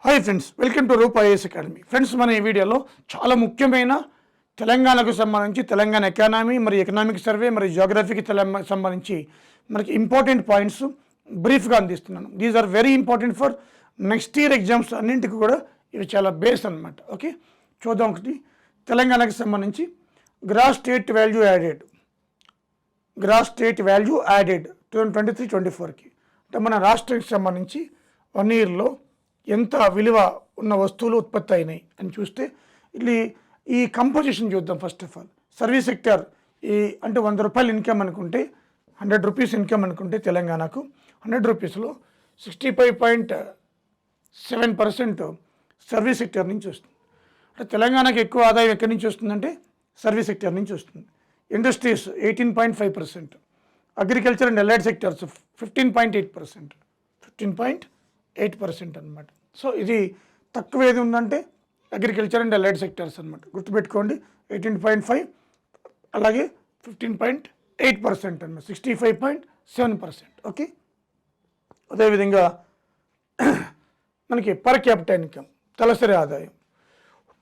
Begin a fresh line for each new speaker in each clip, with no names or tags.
Hi friends, welcome to Roop IAS academy. Friends, మన ఈ వీడియోలో చాలా ముఖ్యమైన తెలంగాణకు సంబంధించి తెలంగాణ ఎకానమీ, మరి ఎకనామిక్ సర్వే, మరి జియోగ్రఫీకి సంబంధించి మనకి ఇంపార్టెంట్ పాయింట్స్ బ్రీఫ్గా అందిస్తున్నాను. These are very important for next year exams అన్నింటికి కూడా ఇవి చాలా బేస్ అనమాట. ఓకే, చూద్దాం. ఒకటి, తెలంగాణకి సంబంధించి గ్రాస్ స్టేట్ వాల్యూ యాడెడ్ 2023-24కి అంటే మన రాష్ట్రానికి సంబంధించి 1 ఇయర్లో ఎంత విలువ ఉన్న వస్తువులు ఉత్పత్తి అయినాయి అని చూస్తే ఈ కంపోజిషన్ చూద్దాం. First of all service sector అంటే 100 రూపాయలు ఇన్కమ్ అనుకుంటే, 100 రూపీస్ ఇన్కమ్ అనుకుంటే తెలంగాణకు 100 రూపీస్లో 65.7% సర్వీస్ సెక్టర్ నుంచి వస్తుంది. అంటే తెలంగాణకు ఎక్కువ ఆదాయం ఎక్కడి నుంచి వస్తుందంటే సర్వీస్ సెక్టర్ నుంచి వస్తుంది. Industries 18.5%, agriculture and allied sectors 15.8% అనమాట. సో ఇది తక్కువ ఏది ఉందంటే అగ్రికల్చర్ అండ్ అలైడ్ సెక్టర్స్ అనమాట. గుర్తుపెట్టుకోండి, 18.5 అలాగే 15.8% అనమాట, 65.7%. ఓకే, అదేవిధంగా మనకి పర్ క్యాపిటల్ ఇన్కమ్ తలసరి ఆదాయం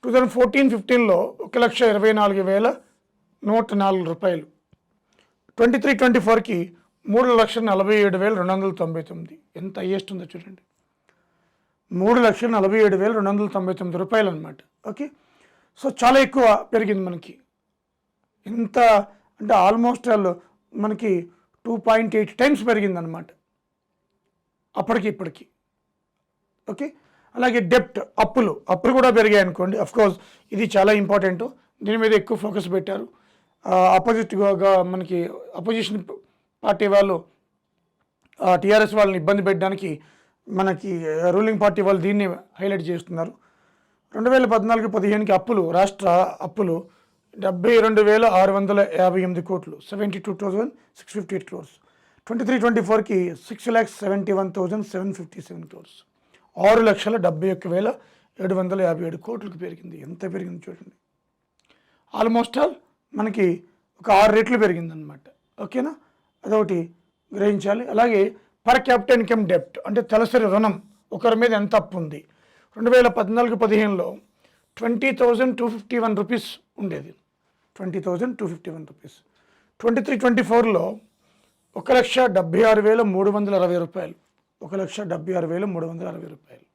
2014-15లో 1,24,104 రూపాయలు. 23-24కి 3,47,299. ఎంత హైయెస్ట్ ఉందో చూడండి, 3,47,299 రూపాయలు అనమాట. ఓకే, సో చాలా ఎక్కువ పెరిగింది మనకి. ఎంత అంటే ఆల్మోస్ట్ మనకి 2.8 టైమ్స్ పెరిగిందనమాట అప్పటికి ఇప్పటికి. ఓకే, అలాగే డెప్ట్ అప్పులు కూడా పెరిగాయి అనుకోండి. అఫ్కోర్స్ ఇది చాలా ఇంపార్టెంట్, దీని మీద ఎక్కువ ఫోకస్ పెట్టారు. మనకి అపోజిషన్ పార్టీ వాళ్ళు టీఆర్ఎస్ వాళ్ళని ఇబ్బంది పెట్టడానికి మనకి రూలింగ్ పార్టీ వాళ్ళు దీన్ని హైలైట్ చేస్తున్నారు. 2014-15కి రాష్ట్ర అప్పులు 72,658 కోట్లు, 72,658 crores. 23-24కి 6,71,757 crores, 6,71,757 కోట్లకు పెరిగింది. ఎంత పెరిగింది చూడండి, ఆల్మోస్ట్ ఆల్ మనకి ఒక 6 రెట్లు పెరిగిందనమాట. ఓకేనా, అదొకటి గ్రహించాలి. అలాగే పర్ క్యాపిటల్ ఇన్కమ్ డెప్ట్ అంటే తలసరి రుణం ఒకరి మీద ఎంత అప్పు ఉంది. 2014-15లో 20,251 రూపీస్ ఉండేది, 20,251 రూపీస్. 23-24లో 1,76,360 రూపాయలు, 1,76,360 రూపాయలు.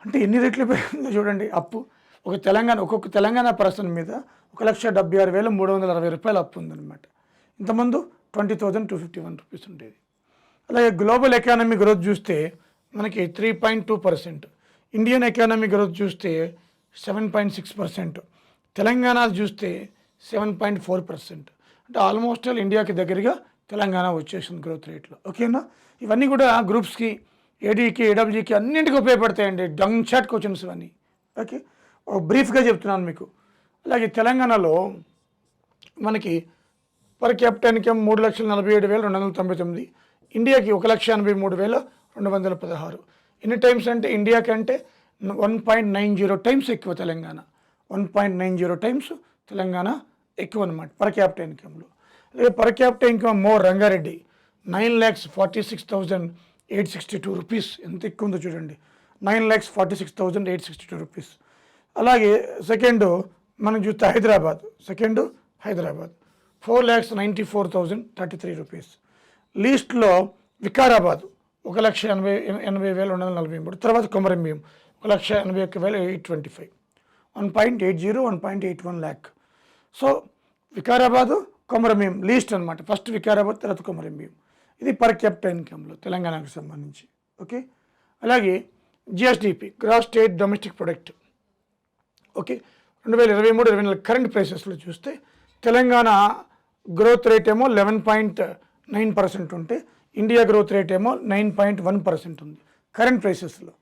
అంటే ఎన్ని రెట్లు పెరిగిందో చూడండి అప్పు. ఒక్కొక్క తెలంగాణ పర్సన్ మీద 1,76,360 రూపాయలు అప్పు ఉందన్నమాట. ఇంతకుముందు 20,251 రూపీస్ ఉండేది. అలాగే గ్లోబల్ ఎకానమీ గ్రోత్ చూస్తే మనకి 3.2%, ఇండియన్ ఎకానమీ గ్రోత్ చూస్తే 7.6%, తెలంగాణ చూస్తే 7.4%. అంటే ఆల్మోస్ట్ ఆల్ ఇండియాకి దగ్గరగా తెలంగాణ వచ్చేసింది గ్రోత్ రేట్లో. ఓకేనా, ఇవన్నీ కూడా గ్రూప్స్కి, ఏడీకి, ఏడబ్ల్యూకి అన్నింటికి ఉపయోగపడతాయండి. డంగ్ షాట్ క్వశ్చన్స్ ఇవన్నీ. ఓకే, బ్రీఫ్గా చెప్తున్నాను మీకు. అలాగే తెలంగాణలో మనకి పర్ క్యాపిటల్ ఇన్కమ్ 3,47,299, ఇండియాకి 1,83,216. ఎన్ని టైమ్స్ అంటే ఇండియా కంటే 1.90 టైమ్స్ ఎక్కువ తెలంగాణ, 1.90 టైమ్స్ తెలంగాణ ఎక్కువ అనమాట పర్ క్యాపిటల్ ఇన్కమ్లో. అలాగే per capital income more Rangareddy 9,46,862 rupees. ఎంత ఎక్కువ ఉందో చూడండి, 9,46,862 రూపీస్. అలాగే సెకండ్ మనం చూస్తే హైదరాబాద్ 4,94,033 రూపీస్. లీస్ట్లో వికారాబాద్ 1,80,243. తర్వాత Komarambheem 1,81,825, 1.80, 1.81 lakh. So Vikarabad, Komarambheem least అనమాట. ఫస్ట్ వికారాబాద్, తర్వాత కొమరంభీం. ఇది పర్ క్యాపిటల్ ఇన్కమ్లో తెలంగాణకు సంబంధించి. ఓకే, అలాగే GSDP gross state domestic product. Okay, 2023-24 current ప్రైసెస్లో చూస్తే తెలంగాణ గ్రోత్ రేట్ ఏమో 11.9% ఉంటే ఇండియా గ్రోత్ రేట్ ఏమో 9.1% ఉంది కరెంట్ ప్రైసెస్లో.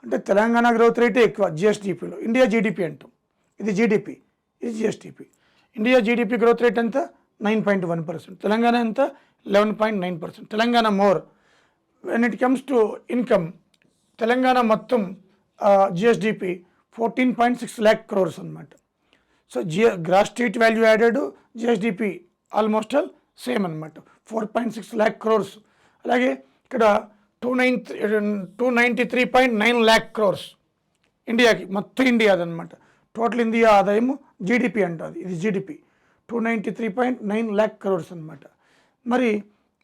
అంటే తెలంగాణ గ్రోత్ రేటే ఎక్కువ జిఎస్డిపిలో. ఇండియా జీడిపి అంటాం, ఇది జీడిపి, ఇది GSDP. India GDP growth rate ఎంత 9.1%, తెలంగాణ ఎంత 11.9%. Telangana more when it comes to income. Telangana మొత్తం జిఎస్డిపి 14.6 lakh crores అనమాట. So gross state value added, GSDP almost all same అనమాట, 4.6 lakh crores. అలాగే ఇక్కడ 293.9 lakh crores ఇండియాకి, మొత్తం ఇండియా అదనమాట. టోటల్ ఇండియా ఆదాయము జీడిపి అంటుంది, ఇది జీడిపి 293.9 lakh crores అనమాట. మరి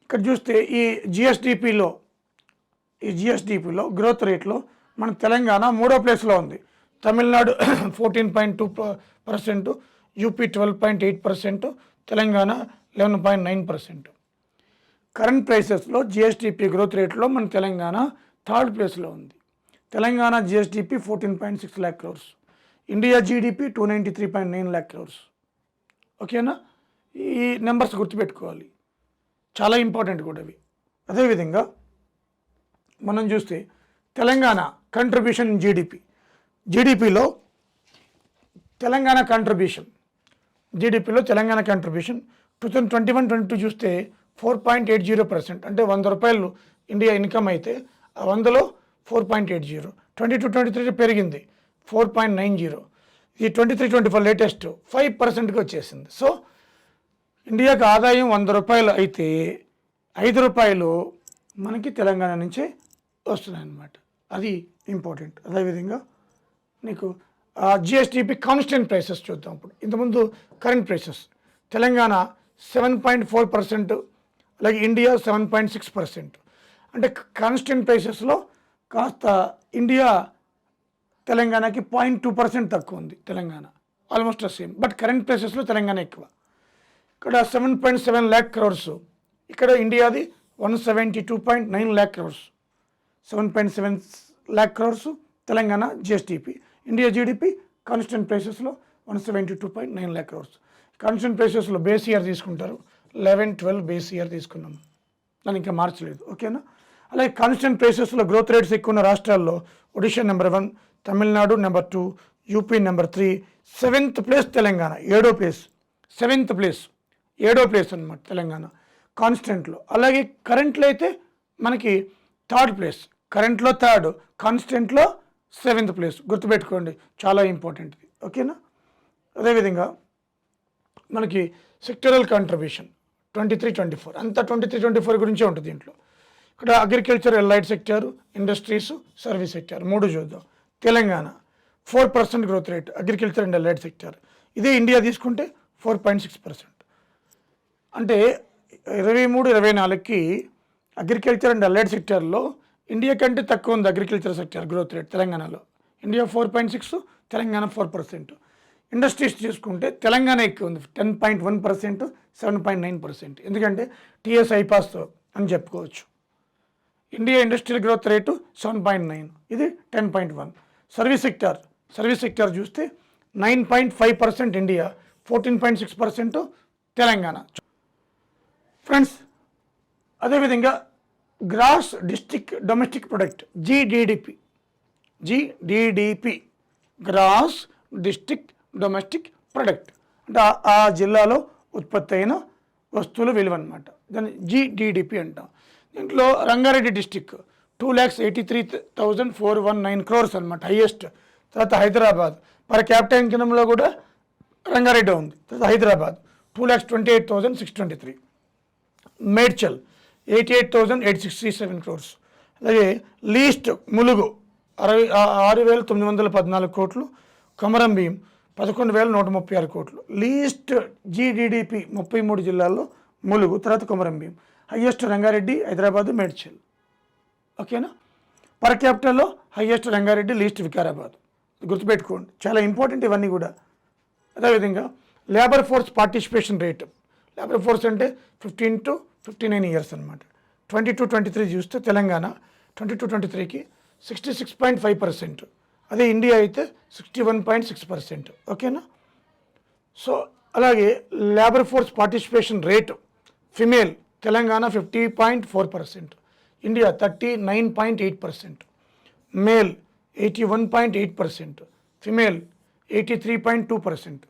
ఇక్కడ చూస్తే ఈ జిఎస్డిపిలో గ్రోత్ రేట్లో మన తెలంగాణ 3వ ప్లేస్లో ఉంది. తమిళనాడు 14.2%, యూపీ 12.8%, తెలంగాణ 11.9%. కరెంట్ ప్రైసెస్లో జిఎస్డిపి గ్రోత్ రేట్లో మన తెలంగాణ 3rd ప్లేస్లో ఉంది. Telangana GSDP 14.6 lakh crores, India GDP 293.9 lakh crores. ఓకేనా? ఈ నెంబర్స్ గుర్తుపెట్టుకోవాలి, చాలా ఇంపార్టెంట్ కూడా ఇవి. అదేవిధంగా మనం చూస్తే తెలంగాణ కంట్రిబ్యూషన్ ఇన్ జీడిపిలో తెలంగాణ కంట్రిబ్యూషన్ 2021-22 చూస్తే 4.80%, అంటే 100 రూపాయలు ఇండియా ఇన్కమ్ అయితే 100లో 4.80. 22-23 పెరిగింది 4.90. ఈ 23-24 లేటెస్ట్ 5%కి వచ్చేసింది. సో ఇండియాకి ఆదాయం 100 రూపాయలు అయితే 5 రూపాయలు మనకి తెలంగాణ నుంచే వస్తున్నాయి అన్నమాట. అది ఇంపార్టెంట్. అదేవిధంగా నీకు జిఎస్టిపి కాన్స్టెంట్ ప్రైసెస్ చూద్దాం. ఇప్పుడు ఇంతకుముందు కరెంట్ ప్రైసెస్ తెలంగాణ 7.4%, అలాగే ఇండియా 7.6%. అంటే కాన్స్టెంట్ ప్రైసెస్లో కాస్త ఇండియా తెలంగాణకి 0.2% తక్కువ ఉంది. Telangana almost same, but current ప్రైసెస్లో తెలంగాణ ఎక్కువ. ఇక్కడ 7.7 lakh crores, ఇక్కడ ఇండియాది 172.9 lakh crores. 7.7 lakh crores Telangana GSDP. India GDP constant ప్రైసెస్లో 172.9 lakh crores. కాన్స్టెంట్ ప్రైసెస్లో బేస్ ఇయర్ తీసుకుంటారు, 11-12 బేస్ ఇయర్ తీసుకున్నాము, దాన్ని ఇంకా మార్చలేదు. ఓకేనా? అలాగే కాన్స్టెంట్ ప్రైసెస్లో గ్రోత్ రేట్స్ ఎక్కువ ఉన్న రాష్ట్రాల్లో Odisha number 1, Tamil Nadu number 2, UP number 3, 7th place Telangana, 7వ ప్లేస్. 7th ప్లేస్ 7వ ప్లేస్ అనమాట తెలంగాణ కాన్స్టెంట్లో. అలాగే కరెంట్లో అయితే మనకి 3rd ప్లేస్, కరెంట్లో 3rd, కాన్స్టెంట్లో 7th ప్లేస్. గుర్తుపెట్టుకోండి, చాలా ఇంపార్టెంట్. ఓకేనా? అదేవిధంగా మనకి సెక్టరల్ కాంట్రిబ్యూషన్ 23-24, అంతా 23-24 గురించే ఉంటుంది దీంట్లో. ఇక్కడ agriculture, allied sector, industries, service sector 3 చూద్దాం. Telangana 4% growth rate agriculture and allied sector. ఇదే ఇండియా తీసుకుంటే 4.6%. అంటే 23-24కి అగ్రికల్చర్ అండ్ ఎలైడ్ సెక్టర్లో ఇండియా కంటే తక్కువ ఉంది అగ్రికల్చర్ సెక్టర్ గ్రోత్ రేట్ తెలంగాణలో. ఇండియా 4.6, తెలంగాణ 4%. ఇండస్ట్రీస్ చూసుకుంటే తెలంగాణ ఎక్కువ ఉంది, 10.1%, 7.9%. ఎందుకంటే టీఎస్ ఐపాస్ అని చెప్పుకోవచ్చు. ఇండియా ఇండస్ట్రియల్ గ్రోత్ రేటు 7.9, ఇది 10.1. సర్వీస్ సెక్టర్ చూస్తే 9.5% ఇండియా, 14.6% తెలంగాణ. ఫ్రెండ్స్, అదేవిధంగా gross district domestic product GDP gross district domestic product అంటే ఆ జిల్లాలో ఉత్పత్తి అయిన వస్తువుల విలువ అనమాట. దాన్ని జీడిపి అంటాం. దీంట్లో రంగారెడ్డి డిస్టిక్ 2,83,419 crores అనమాట, హైయెస్ట్. తర్వాత హైదరాబాద్ పర్ క్యాపిటల్ ఇన్కమ్లో కూడా రంగారెడ్డి ఉంది. తర్వాత హైదరాబాద్ 2,28,623. మేడ్చల్ 88,867 crores. అలాగే least Mulugu 6,914 crores. Komaram Bheem 11,136 crores. Least GDP 33 జిల్లాల్లో ములుగు, తర్వాత కొమరం భీం. హైయెస్ట్ రంగారెడ్డి, హైదరాబాద్, మేడ్చల్. ఓకేనా? పర్ క్యాపిటల్లో హైయెస్ట్ రంగారెడ్డి, లీస్ట్ వికారాబాద్. గుర్తుపెట్టుకోండి, చాలా ఇంపార్టెంట్ ఇవన్నీ కూడా. అదేవిధంగా labour force participation rate, labour force అంటే 15 to 59 years అనమాట. 22-23 చూస్తే తెలంగాణ 22-23కి 66.5%, అదే ఇండియా అయితే 61.6%. ఓకేనా? సో అలాగే labour force participation rate female Telangana 50.4%, India 39.8%, male 81.8%, female 83.2%.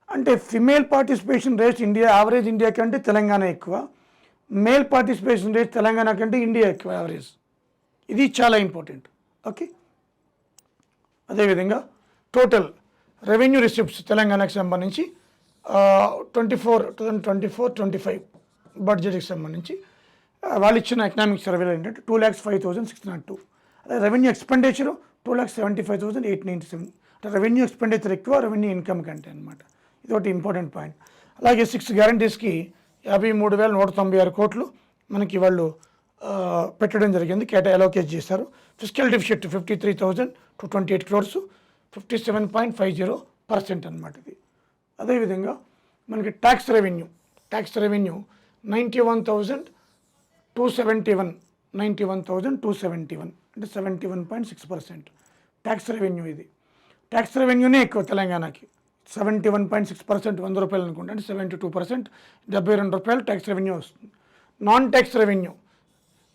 అంటే female participation rates India average India కంటే తెలంగాణ ఎక్కువ, మేల్ పార్టిసిపేషన్ రేట్ తెలంగాణ కంటే ఇండియా ఎక్కువ యావరేజ్. ఇది చాలా ఇంపార్టెంట్. ఓకే. అదేవిధంగా టోటల్ రెవెన్యూ రిసిప్ట్స్ తెలంగాణకు సంబంధించి 2024-25 బడ్జెట్కి సంబంధించి వాళ్ళు ఇచ్చిన ఎకనామిక్ సర్వేలో ఏంటంటే 2,05,602. అదే రెవెన్యూ ఎక్స్పెండిచర్ 2,75,897. అంటే రెవెన్యూ ఎక్స్పెండిచర్ ఎక్కువ రెవెన్యూ ఇన్కమ్ కంటే అనమాట. ఇది ఒకటి ఇంపార్టెంట్ పాయింట్. అలాగే 6 గ్యారంటీస్కి 53,196 కోట్లు మనకి వాళ్ళు పెట్టడం జరిగింది, అలోకేట్ చేశారు. ఫిజికల్ డెఫిసిట్ 53,228 crores, 57.50% అనమాట ఇది. అదేవిధంగా మనకి ట్యాక్స్ రెవెన్యూ 91,271 అంటే 71.6% ట్యాక్స్ రెవెన్యూ. ఇది ట్యాక్స్ రెవెన్యూనే ఎక్కువ తెలంగాణకి, 71.6%. 100 రూపాయలు అనుకుంటే అంటే 72%, 72 రూపాయలు ట్యాక్స్ రెవెన్యూ వస్తుంది. నాన్ ట్యాక్స్ రెవెన్యూ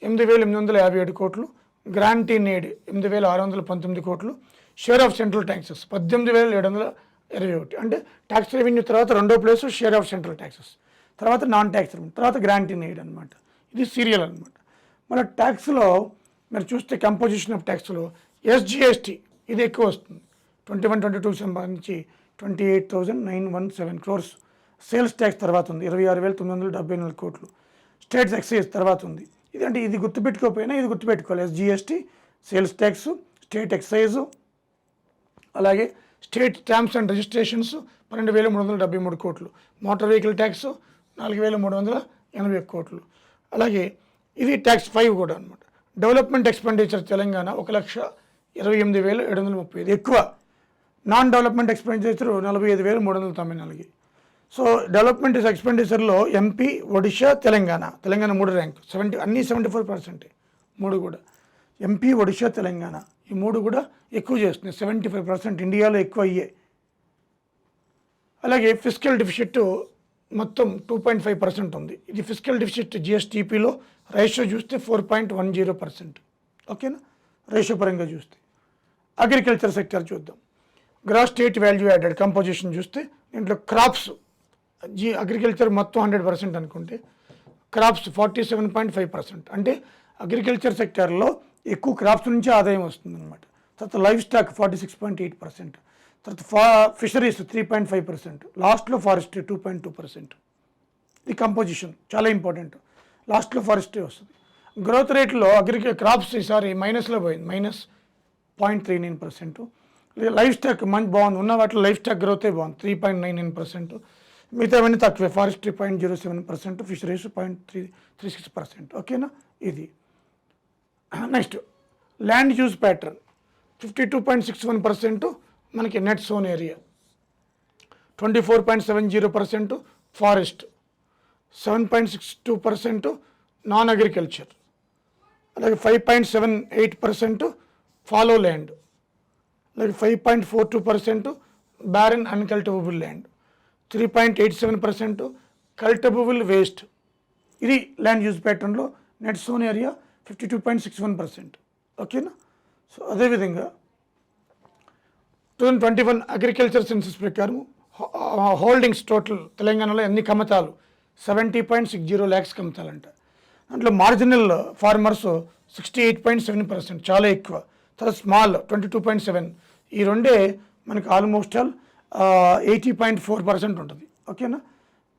8,857 కోట్లు, గ్రాంట్ ఇన్ ఎయిడ్ 8,619 కోట్లు, షేర్ ఆఫ్ సెంట్రల్ ట్యాక్సెస్ 18,721. అంటే ట్యాక్స్ రెవెన్యూ తర్వాత రెండో place share of central taxes, తర్వాత నాన్ ట్యాక్స్ రెవెన్యూ, తర్వాత గ్రాంట్ ఇన్ ఎయిడ్ అనమాట. ఇది సీరియల్ అనమాట. మన ట్యాక్స్లో మీరు చూస్తే కంపోజిషన్ ఆఫ్ ట్యాక్స్లో SGST ఇది ఎక్కువ వస్తుంది. 21-22 సంబంధించి 28,917 crores. సేల్స్ ట్యాక్స్ తర్వాత ఉంది 26,974 కోట్లు. స్టేట్స్ ఎక్సైజ్ తర్వాత ఉంది. ఇది అంటే ఇది గుర్తుపెట్టుకోకపోయినా ఇది గుర్తుపెట్టుకోవాలి. SGST, sales tax, state excise, అలాగే స్టేట్ స్టాంప్స్ అండ్ రిజిస్ట్రేషన్స్ 12,373 కోట్లు. మోటార్ వెహికల్ ట్యాక్స్ 4,381 కోట్లు. అలాగే ఇది ట్యాక్స్ 5 కూడా అనమాట. డెవలప్మెంట్ ఎక్స్పెండిచర్ తెలంగాణ 1,28,735 ఎక్కువ. Non development expenditure 45,394. So development ఎక్స్పెండిచర్లో MP, ఒడిషా, తెలంగాణ 3 ర్యాంక్, 70 అన్నీ 74%. 3 కూడా MP, ఒడిషా, తెలంగాణ ఈ 3 కూడా ఎక్కువ చేస్తున్నాయి, 75%. ఇండియాలో ఎక్కువ అయ్యే. అలాగే ఫిజికల్ డెఫిసిట్ మొత్తం 2.5% ఉంది. ఇది ఫిజికల్ డెఫిసిట్ GSTPలో రేషియో చూస్తే 4.10%. ఓకేనా, రేషియో పరంగా చూస్తే. అగ్రికల్చర్ సెక్టర్ చూద్దాం. Gross state value added composition చూస్తే దీంట్లో క్రాప్స్ అగ్రికల్చర్ మొత్తం 100% అనుకుంటే క్రాప్స్ 47.5%. అంటే అగ్రికల్చర్ సెక్టర్లో ఎక్కువ క్రాప్స్ నుంచి ఆదాయం వస్తుంది అనమాట. తర్వాత లైవ్ స్టాక్ 46.8%, తర్వాత ఫిషరీస్ 3.5%, లాస్ట్లో ఫారెస్ట్రీ 2.2%. ఇది కంపోజిషన్ చాలా ఇంపార్టెంట్. లాస్ట్లో ఫారెస్ట్రీ వస్తుంది. గ్రోత్ రేట్లో క్రాప్స్ ఈసారి మైనస్లో పోయింది, -0.39%. లైవ్ స్టాక్ మంచి బాగుంది, ఉన్న వాటిలో లైవ్ స్టాక్ గ్రోతే బాగుంది 3.99%. మిగతా అవన్నీ తక్కువే. Forestry 0.07%, fisheries 0.36%. ఓకేనా, ఇది. నెక్స్ట్ ల్యాండ్ యూజ్ ప్యాటర్న్ 52.61% మనకి నెట్ సోన్ ఏరియా, 24.70% ఫారెస్ట్, 7.62% నాన్ అగ్రికల్చర్, అలాగే 5.78% ఫాలో ల్యాండ్, అలాగే 5.42% బ్యారన్ అన్కల్టివబుల్ ల్యాండ్, 3.87% కల్టివబుల్ వేస్ట్. ఇది ల్యాండ్ యూజ్ ప్యాటర్న్లో నెట్ సోన్ ఏరియా 52.61%. ఓకేనా. సో అదేవిధంగా 2021 అగ్రికల్చర్ సెన్సస్ ప్రకారం హోల్డింగ్స్ టోటల్ తెలంగాణలో ఎన్ని కమతాలు 70.60 lakhs కమతాలంట. దాంట్లో మార్జినల్ ఫార్మర్స్ 68.7%, చాలా ఎక్కువ. తర్వాత స్మాల్ 22.7. ఈ రెండే మనకు ఆల్మోస్ట్ ఆల్ 80.4% ఉంటుంది. ఓకేనా,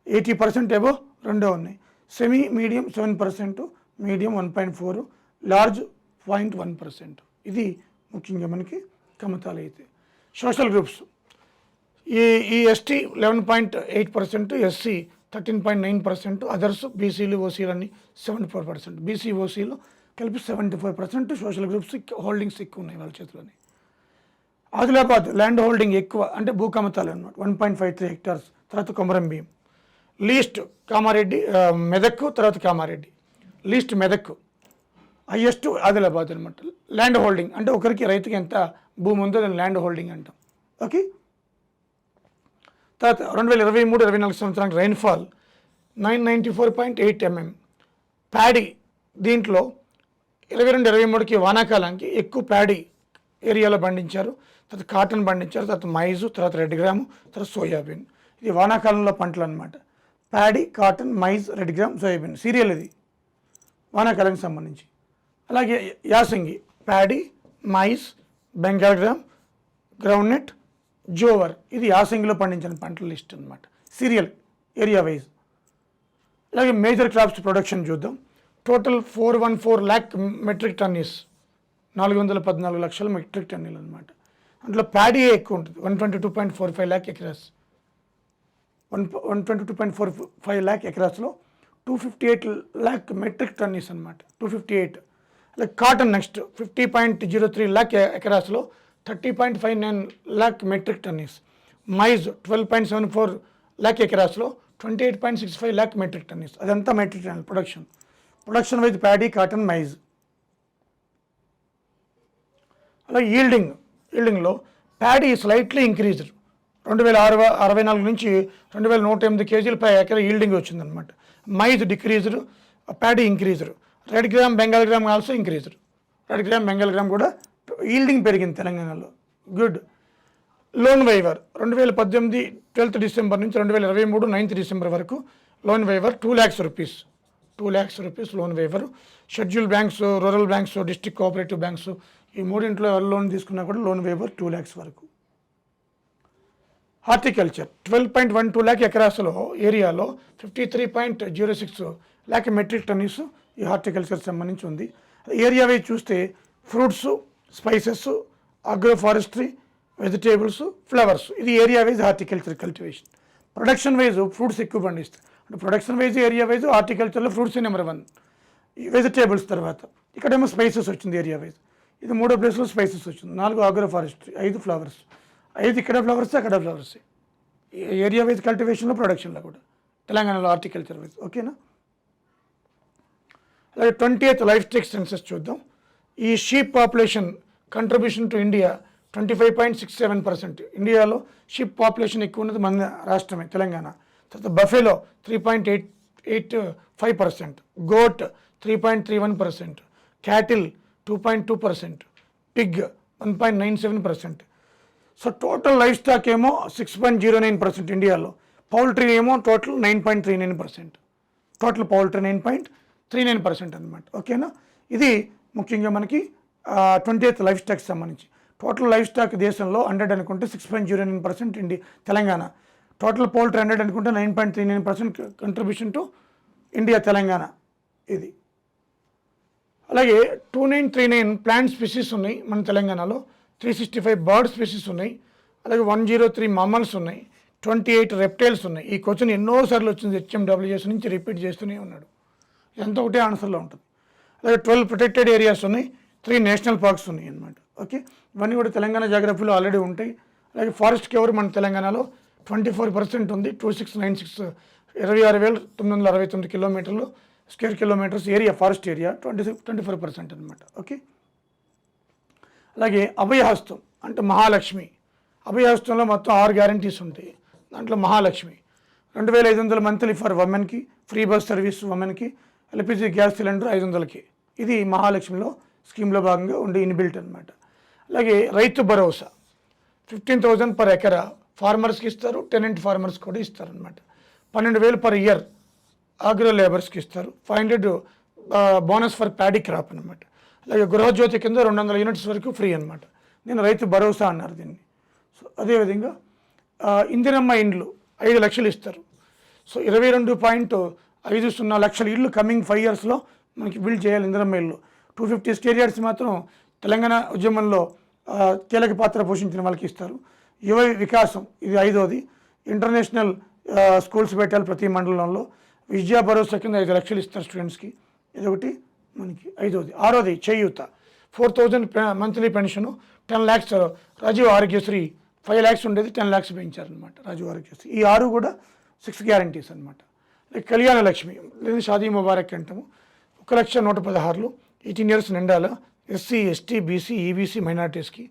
80% ఏవో రెండో ఉన్నాయి. Semi medium 7%, medium 1.4, large 0.1%. ఇది ముఖ్యంగా మనకి కమతాలు అయితే. సోషల్ గ్రూప్స్ ఈ ST 11.8%, SC 13.9%, అదర్స్ బీసీలు ఓసీలు అన్ని 74%. బీసీ ఓసీలు కలిపి 74% సోషల్ గ్రూప్స్ హోల్డింగ్స్ ఎక్కువ ఉన్నాయి వాళ్ళ చేతిలోని. ఆదిలాబాద్ ల్యాండ్ హోల్డింగ్ ఎక్కువ అంటే భూ కమతాలు అన్నమాట, 1.53 hectares. తర్వాత కొమరం భీం. లీస్ట్ కామారెడ్డి, మెదక్, తర్వాత కామారెడ్డి. లీస్ట్ మెదక్, హైయెస్ట్ ఆదిలాబాద్ అనమాట. ల్యాండ్ హోల్డింగ్ అంటే ఒకరికి రైతుకి ఎంత భూమి ఉందో దాన్ని ల్యాండ్ హోల్డింగ్ అంటాం. ఓకే. తర్వాత 2023-24 సంవత్సరానికి రైన్ఫాల్ 994.8 mm. ప్యాడీ దీంట్లో 22-23కి వానాకాలానికి ఎక్కువ ప్యాడీ ఏరియాలో పండించారు. తర్వాత కాటన్ పండించారు, తర్వాత మైజు, తర్వాత రెడ్ గ్రాము, తర్వాత సోయాబీన్. ఇది వానాకాలంలో పంటలు అనమాట. Paddy, cotton, maize, red gram, soybean serial ఇది వానాకాలానికి సంబంధించి. అలాగే యాసంగి paddy, maize, Bengal gram, groundnut, jowar. ఇది యాసంగిలో పండించిన పంటల లిస్ట్ అనమాట, సీరియల్ ఏరియా వైజ్. అలాగే మేజర్ క్రాప్స్ ప్రొడక్షన్ చూద్దాం. టోటల్ 414 lakh మెట్రిక్ టన్నీస్, 414 లక్షల మెట్రిక్ టన్నీలు అనమాట. అందులో ప్యాడీయే ఎక్కువ ఉంటుంది, 122.45 lakh ఎకరాస్. 122.45 lakh ఎకరాస్లో 258 lakh మెట్రిక్ టన్నీస్ అనమాట. 258. అలాగే కాటన్ నెక్స్ట్ 50.03 lakh ఎకరాస్లో 30.59 lakh metric tonnes. Maize 12.74 lakh ఎకరాస్లో 28.65 lakh మెట్రిక్ టన్నీస్. అదంతా metric ton production wise paddy, cotton, maize. అలాగే ఈల్డింగ్లో ప్యాడీ స్లైట్లీ ఇంక్రీజ్డ్, 2064 నుంచి 2108 kgs పై ఎకర ఈల్డింగ్ వచ్చిందనమాట. Maize decreased, paddy increased. Red gram, Bengal gram also increased. Red gram, Bengal gram కూడా yielding పెరిగింది తెలంగాణలో. Good. Loan waiver 2018 12th December నుంచి 2023 9th December వరకు loan waiver 2 lakhs rupees. 2 lakhs rupees loan waiver. Schedule banks, rural banks, district cooperative banks, ఈ మూడింట్లో loan తీసుకున్నా కూడా loan waiver 2 lakhs వరకు. హార్టికల్చర్ 12.12 lakh ఎకరాస్లో ఏరియాలో 53.06 lakh మెట్రిక్ టన్నీస్ ఈ హార్టికల్చర్ సంబంధించి ఉంది. ఏరియా వైజ్ చూస్తే fruits, spices, agro forestry, vegetables, flowers, ఇది area wise horticulture cultivation. Production wise fruits ఎక్కువ పండిస్తారు. అంటే ప్రొడక్షన్ వైజ్, ఏరియా వైజ్ హార్టికల్చర్లో ఫ్రూట్స్ నెంబర్ 1, వెజిటేబుల్స్ తర్వాత. ఇక్కడేమో స్పైసెస్ వచ్చింది ఏరియా వైజ్. ఇది 3వ ప్లేస్లో స్పైసెస్ వచ్చింది. 4 అగ్రో ఫారెస్ట్రీ, 5 ఫ్లవర్స్. 5 ఇక్కడ ఫ్లవర్స్, అక్కడ ఫ్లవర్స్. ఏరియా వైజ్ కల్టివేషన్లో, ప్రొడక్షన్లో కూడా తెలంగాణలో హార్టికల్చర్ వైజ్. ఓకేనా. అలాగే 20th లైఫ్ స్టాక్ సెన్సస్ చూద్దాం. ఈ sheep population contribution to India 25.67%. ఇండియాలో షీప్ పాపులేషన్ ఎక్కువ ఉన్నది మన రాష్ట్రమే తెలంగాణ. తర్వాత buffalo 3.85%, goat 3.31%, cattle 2.2%, pig 1.97%. So total livestock ఏమో 6.09% ఇండియాలో. పౌల్ట్రీ ఏమో టోటల్ 9.39%. టోటల్ పౌల్ట్రీ 9.39% అనమాట. ఓకేనా. ఇది ముఖ్యంగా మనకి 20th లైఫ్ స్టాక్ సంబంధించి. టోటల్ లైఫ్ స్టాక్ దేశంలో 100 అనుకుంటే 6.09% తెలంగాణ. టోటల్ పౌల్ట్రీ 100 అనుకుంటే 9.39% కంట్రిబ్యూషన్ టు ఇండియా తెలంగాణ ఇది. అలాగే 2939 ప్లాంట్ స్పీసీస్ ఉన్నాయి మన తెలంగాణలో. 365 బర్డ్ స్పీసీస్ ఉన్నాయి. అలాగే 103 మమ్మల్స్ ఉన్నాయి. 28 రెప్టైల్స్ ఉన్నాయి. ఈ క్వశ్చన్ ఎన్నోసార్లు వచ్చింది HMWS నుంచి, రిపీట్ చేస్తూనే ఉన్నాడు. ఎంత ఒకటే ఆన్సర్లో ఉంటుంది. అలాగే 12 ప్రొటెక్టెడ్ ఏరియాస్ ఉన్నాయి. 3 నేషనల్ పార్క్స్ ఉన్నాయి అన్నమాట. ఓకే, ఇవన్నీ కూడా తెలంగాణ జాగ్రఫీలో ఆల్రెడీ ఉంటాయి. అలాగే ఫారెస్ట్ కవర్ మన తెలంగాణలో 24% ఉంది. 2696 26,969 కిలోమీటర్లు square kilometres area, forest area 24% అనమాట. ఓకే. అలాగే అభయహస్తం అంటే మహాలక్ష్మి. అభయహస్తంలో మొత్తం 6 గ్యారంటీస్ ఉంటాయి. దాంట్లో మహాలక్ష్మి 2500 మంత్లీ ఫర్ ఉమెన్కి, ఫ్రీ బస్ సర్వీస్ ఉమెన్కి, LPG గ్యాస్ సిలిండర్ 500కి. ఇది మహాలక్ష్మిలో స్కీమ్లో భాగంగా ఉండే ఇన్బిల్ట్ అనమాట. అలాగే రైతు భరోసా 15,000 per ఎకరా ఫార్మర్స్కి ఇస్తారు, టెనెంట్ ఫార్మర్స్ కూడా ఇస్తారనమాట. 12,000 per ఇయర్ ఆగ్రో లేబర్స్కి ఇస్తారు. 500 బోనస్ ఫర్ ప్యాడీ క్రాప్ అనమాట. అలాగే గృహజ్యోతి కింద 200 యూనిట్స్ వరకు ఫ్రీ అనమాట. నేను రైతు భరోసా అన్నారు దీన్ని. సో అదేవిధంగా ఇందిరమ్మ ఇండ్లు 5 లక్షలు ఇస్తారు. సో 22.50 లక్షల ఇళ్ళు కమింగ్ 5 yearsలో మనకి బిల్డ్ చేయాలి ఇందిరమ్మ ఇల్లు. 250 square yards మాత్రం తెలంగాణ ఉద్యమంలో కీలక పాత్ర పోషించిన వాళ్ళకి ఇస్తారు. యువ వికాసం ఇది 5వది. ఇంటర్నేషనల్ స్కూల్స్ పెట్టాలి ప్రతి మండలంలో. విద్యా భరోసా కింద 5 లక్షలు ఇస్తారు స్టూడెంట్స్కి. ఇదొకటి మనకి 5వది. 6వది Cheyutha 4,000 monthly pension, 10 lakhs Rajiv Aarogyasri 5 lakhs ఉండేది 10 lakhs పెంచారనమాట రాజీవ్ ఆరోగ్యశ్రీ. ఈ 6 కూడా 6 గ్యారంటీస్ అనమాట. కళ్యాణ లక్ష్మి లేదా షాదీ ముబారక్ అంటాము. 1,116,000 18 years నిండాల SC, ST, BC, EBC మైనార్టీస్కి.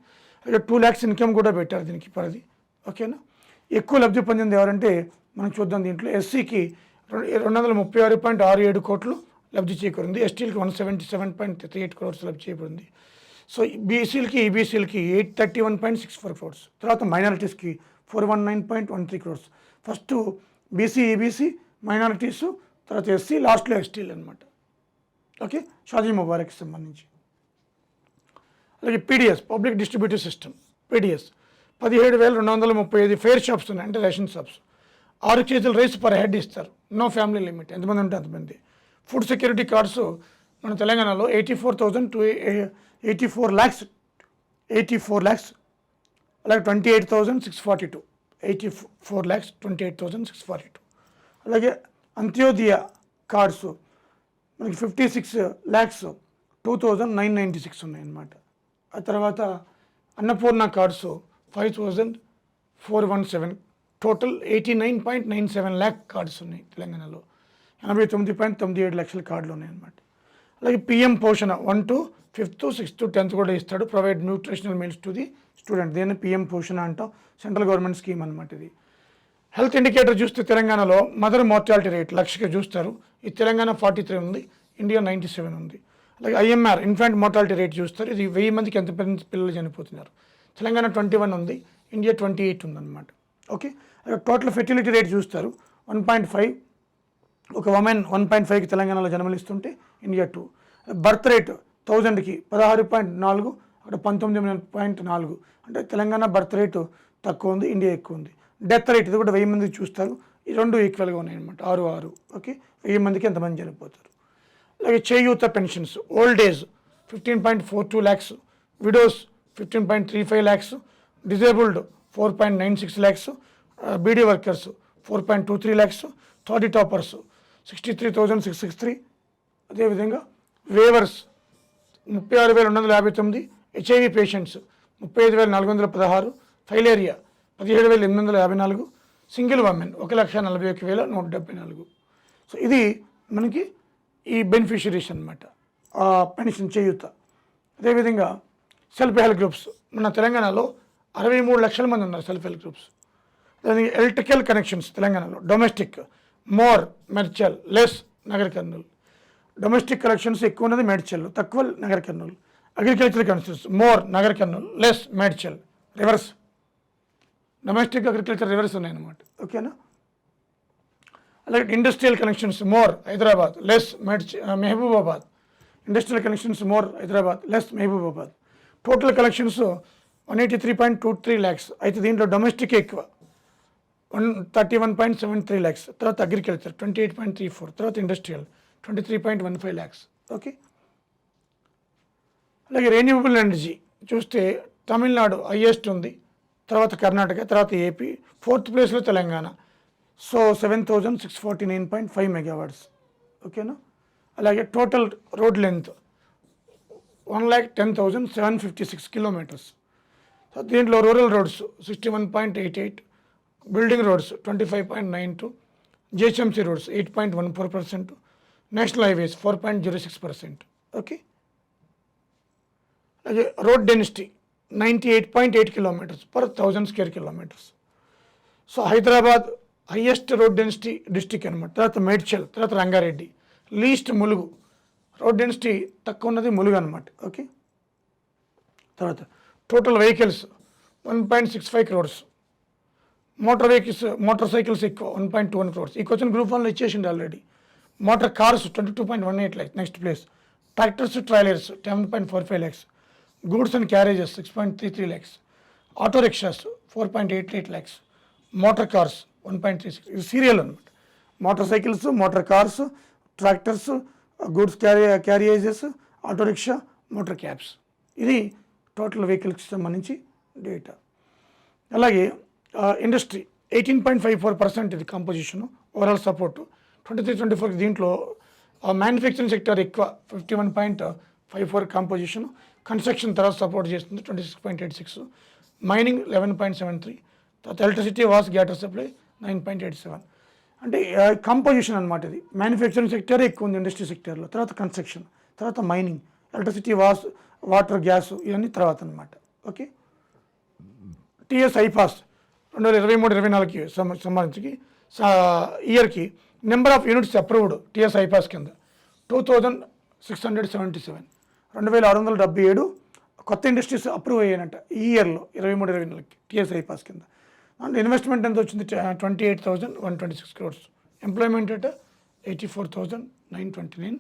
అలాగే 2 lakhs ఇన్కమ్ కూడా పెట్టారు దీనికి పరిధి. ఓకేనా. ఎక్కువ లబ్ధి పొందింది ఎవరంటే మనం చూద్దాం. దీంట్లో SCకి 236.67 కోట్లు లబ్ధి చేకూరింది. STలకి 177.38 crores లబ్ధి చేయబడింది. సో బీసీలకి, ఈబీసీలకి 831.64 crores. తర్వాత మైనారిటీస్కి 419.13 crores. First BC, EBC, minorities, తర్వాత SC, లాస్ట్లో STలు అనమాట. ఓకే, షాదీ ముబారక్కి సంబంధించి. అలాగే PDS public distributive system. PDS 17,235 fair shops ఉన్నాయి, అంటే రేషన్ షాప్స్. 6 కేజీల రైస్ పర్ హెడ్ ఇస్తారు. నో ఫ్యామిలీ లిమిట్, ఎంతమంది ఉంటే అంతమంది. ఫుడ్ సెక్యూరిటీ కార్డ్స్ మన తెలంగాణలో 84,000 to 84 lakhs, అలాగే 28,642, 84 lakhs 28,642. అలాగే అంత్యోదయ కార్డ్స్ మనకి 56 lakhs 2,996 ఉన్నాయన్నమాట. ఆ తర్వాత Annapurna cards 5,417, total 89.97 lakh cards ఉన్నాయి తెలంగాణలో. 89.97 లక్షల కార్డులు ఉన్నాయన్నమాట. అలాగే పిఎం పోషణ 1 to 5th, 6th, 10th కూడా ఇస్తాడు. Provide nutritional meals to the student. దీన్ని పిఎం పోషణ అంటాం. సెంట్రల్ గవర్నమెంట్ స్కీమ్ అనమాట ఇది. హెల్త్ ఇండికేటర్ చూస్తే తెలంగాణలో మదర్ మార్టాలిటీ రేట్ లక్షగా చూస్తారు. ఈ తెలంగాణ 43 ఉంది, ఇండియా 97 ఉంది. అలాగే ఐఎంఆర్ ఇన్ఫాంట్ మార్టాలిటీ రేట్ చూస్తారు. ఇది 1000 మందికి ఎంత పిల్లలు చనిపోతున్నారు. తెలంగాణ 21 ఉంది, ఇండియా 28 ఉందన్నమాట. ఓకే. టోటల్ ఫెర్టిలిటీ రేట్ చూస్తారు. 1.5, ఒక ఉమెన్ 1.5కి తెలంగాణలో జన్మనిస్తుంటే ఇండియా 2. బర్త్ రేట్ 1000కి 16.4, అక్కడ 19.4. అంటే తెలంగాణ బర్త్ రేటు తక్కువ ఉంది, ఇండియా ఎక్కువ ఉంది. డెత్ రేట్ ఇది కూడా 1000 మందికి చూస్తారు. ఈ రెండు ఈక్వల్గా ఉన్నాయన్నమాట, 6. ఓకే, 1000 మందికి ఎంతమంది చనిపోతారు. అలాగే Cheyutha pensions old age 15.42 lakhs, widows 15.35 lakhs, disabled 4.96 lakhs, beedi workers 4.23 lakhs, థర్టీ టాపర్స్ 63,663. అదేవిధంగా weavers 36,259, HIV patients 35,416, filaria 17,854, single women 1,41,174. So ఇది మనకి ఈ బెనిఫిషరీస్ అనమాట, పెన్షన్ చేయూత. అదేవిధంగా సెల్ఫ్ హెల్ప్ గ్రూప్స్ మన తెలంగాణలో 63 లక్షల మంది ఉన్నారు సెల్ఫ్ హెల్ప్ గ్రూప్స్. దానికి ఎలక్ట్రికల్ కనెక్షన్స్ తెలంగాణలో domestic more Medchal, less Nagar Kurnool. Domestic collections ఎక్కువ ఉన్నది మేడ్చల్, తక్కువ Nagar Kurnool. Agriculture connections more Nagar Kurnool, less Medchal. Reverse, domestic agriculture reverse ఉన్నాయన్నమాట. ఓకేనా. అలాగే industrial connections more Hyderabad, less Mahabubabad. Industrial connections more Hyderabad, less Mahabubabad. Total collections 183.23 lakhs. అయితే దీంట్లో డొమెస్టిక్ ఎక్కువ 131.73 lakhs, తర్వాత అగ్రికల్చర్ 28.34, తర్వాత ఇండస్ట్రియల్ 23.15 lakhs. ఓకే. అలాగే రెన్యూవబుల్ ఎనర్జీ చూస్తే తమిళనాడు హైయెస్ట్ ఉంది, తర్వాత కర్ణాటక, తర్వాత ఏపీ, 4th ప్లేస్లో తెలంగాణ. So 7,649.5 megawatts. ఓకేనా. అలాగే total road length 1,10,756 kilometers. So దీంట్లో rural roads 61.88, building roads 25.92, GHMC roads 8.14%, national highways 4.06%. Okay. అలాగే road density 98.8 kilometers per 1000 square kilometers. So Hyderabad highest road density district అనమాట. తర్వాత మేడ్చల్, తర్వాత Rangareddy. Least Mulugu, road density తక్కువ ఉన్నది ములుగు అనమాట. ఓకే. తర్వాత total vehicles 1.65 crores, motorcycles ఎక్కువ 1.21 crores. ఈ క్వశ్చన్ గ్రూప్ 1లో ఇచ్చేసింది already. Motor cars 22.18 lakhs, next place. Tractors trailers 10.45 lakhs, goods and carriages 6.33 lakhs, auto rickshaws 4.88 lakhs, motor cars 1.36. ఇది సీరియల్ అనమాట. Motorcycles, motor cars, tractors, goods carriages, auto rickshaw, motor cabs. ఇది total వెహికల్స్కి సంబంధించి data. అలాగే industry 18.54% ఇది composition. Overall support 23-24 దీంట్లో manufacturing sector ఎక్కువ 51.54 composition. Construction తర్వాత సపోర్ట్ చేస్తుంది 26.86, మైనింగ్ 11.73, తర్వాత ఎలక్ట్రిసిటీ వాస్ గ్యాటర్ సప్లై 9.87. అంటే కంపోజిషన్ అనమాట. ఇది మ్యానుఫ్యాక్చరింగ్ సెక్టర్ ఎక్కువ ఉంది ఇండస్ట్రీ సెక్టర్లో, తర్వాత కన్స్ట్రక్షన్, తర్వాత మైనింగ్, ఎలక్ట్రిసిటీ వాటర్, గ్యాస్ ఇవన్నీ తర్వాత అనమాట. ఓకే. టీఎస్ ఐపాస్ 2023-24కి సంబంధించి ఇయర్కి number of units approved TS iPASS కింద 2,677, 2,677 కొత్త ఇండస్ట్రీస్ అప్రూవ్ అయ్యానంట ఈ ఇయర్లో 23-24కి టీఎస్ ఐపాస్ కింద. అండ్ ఇన్వెస్ట్మెంట్ ఎంత వచ్చింది 28,126 crores. ఎంప్లాయ్మెంట్ అంటే 84,929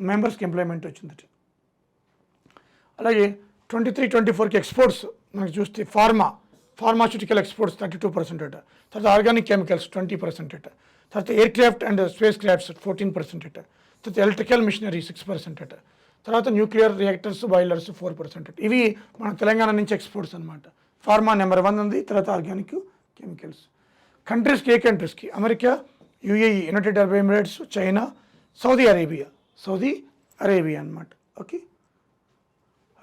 మెంబర్స్కి ఎంప్లాయ్మెంట్ వచ్చింది. అలాగే 23-24కి ఎక్స్పోర్ట్స్ మనకి చూస్తే ఫార్మాస్యూటికల్ ఎక్స్పోర్ట్స్ 32% అట, తర్వాత ఆర్గానిక్ కెమికల్స్ 20% అట, తర్వాత air craft and space crafts 14% అట, తర్వాత ఎలక్ట్రికల్ మిషనరీ 6% అట, తర్వాత న్యూక్లియర్ రియాక్టర్స్ బాయిలర్స్ 4%. ఇవి మన తెలంగాణ నుంచి ఎక్స్పోర్ట్స్ అనమాట. ఫార్మా నెంబర్ 1 ఉంది, తర్వాత ఆర్గానిక్ కెమికల్స్. కంట్రీస్కి, ఏ కంట్రీస్కి? America, UAE, United Arab Emirates, China, Saudi Arabia అనమాట. ఓకే.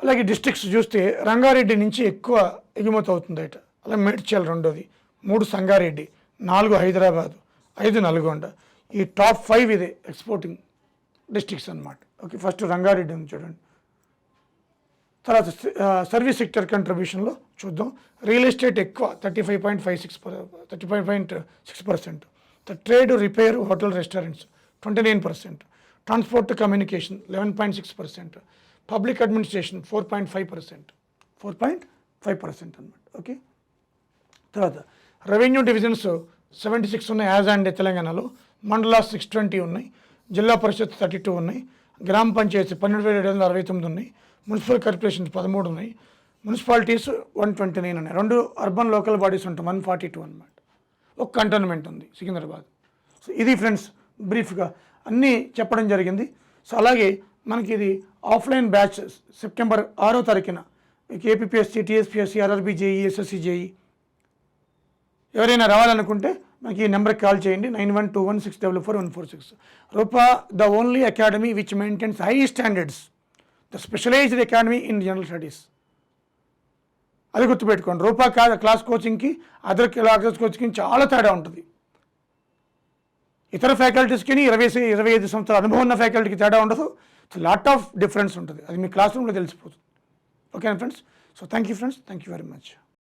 అలాగే డిస్ట్రిక్ట్స్ చూస్తే రంగారెడ్డి నుంచి ఎక్కువ ఎగుమతి అవుతుందట, అలా మేడ్చల్ రెండోది, 3 సంగారెడ్డి, 4 హైదరాబాదు, 5 నల్గొండ. ఈ టాప్ 5 ఇదే ఎక్స్పోర్టింగ్ డిస్ట్రిక్ట్స్ అనమాట. ఓకే. ఫస్ట్ రంగారెడ్డి ఉంది చూడండి. తర్వాత సర్వీస్ సెక్టర్ కంట్రిబ్యూషన్లో చూద్దాం. రియల్ ఎస్టేట్ ఎక్కువ 35.6%. Trade, repair, hotel, restaurants 29%. Transport, communication 11.6%. Public administration 4.5% అనమాట. ఓకే. తర్వాత రెవెన్యూ డివిజన్స్ 76 ఉన్నాయి యాజ్ అండ్ తెలంగాణలో. మండలా 620 ఉన్నాయి, జిల్లా పరిషత్ 32 ఉన్నాయి, గ్రామ పంచాయతీ 12,769 ఉన్నాయి, మున్సిపల్ కార్పొరేషన్స్ 13 ఉన్నాయి, మున్సిపాలిటీస్ 129 ఉన్నాయి. 2 అర్బన్ లోకల్ బాడీస్ ఉంటాయి 142 అనమాట. ఒక కంటోన్మెంట్ ఉంది సికింద్రాబాద్. సో ఇది ఫ్రెండ్స్ బ్రీఫ్గా అన్నీ చెప్పడం జరిగింది. సో అలాగే మనకి ఇది ఆఫ్లైన్ బ్యాచ్ సెప్టెంబర్ 6వ తారీఖున మీకు APSC, TSPSC, RRB JE, SSC JE ఎవరైనా రావాలనుకుంటే మనకి ఈ నెంబర్కి కాల్ చేయండి 9121644146. Rupa the only academy which maintains high standards, the specialised academy in general studies. అది గుర్తుపెట్టుకోండి. రూపా క్లాస్ కోచింగ్కి అదర్ క్లాస్ కోచింగ్కి చాలా తేడా ఉంటుంది. ఇతర ఫ్యాకల్టీస్కి 25 సంవత్సరాల అనుభవం ఉన్న ఫ్యాకల్టీకి తేడా ఉండదు. లాట్ ఆఫ్ డిఫరెన్స్ ఉంటుంది. అది మీ క్లాస్ రూమ్లో తెలిసిపోతుంది. ఓకేనా friends? So thank you friends, thank you very much.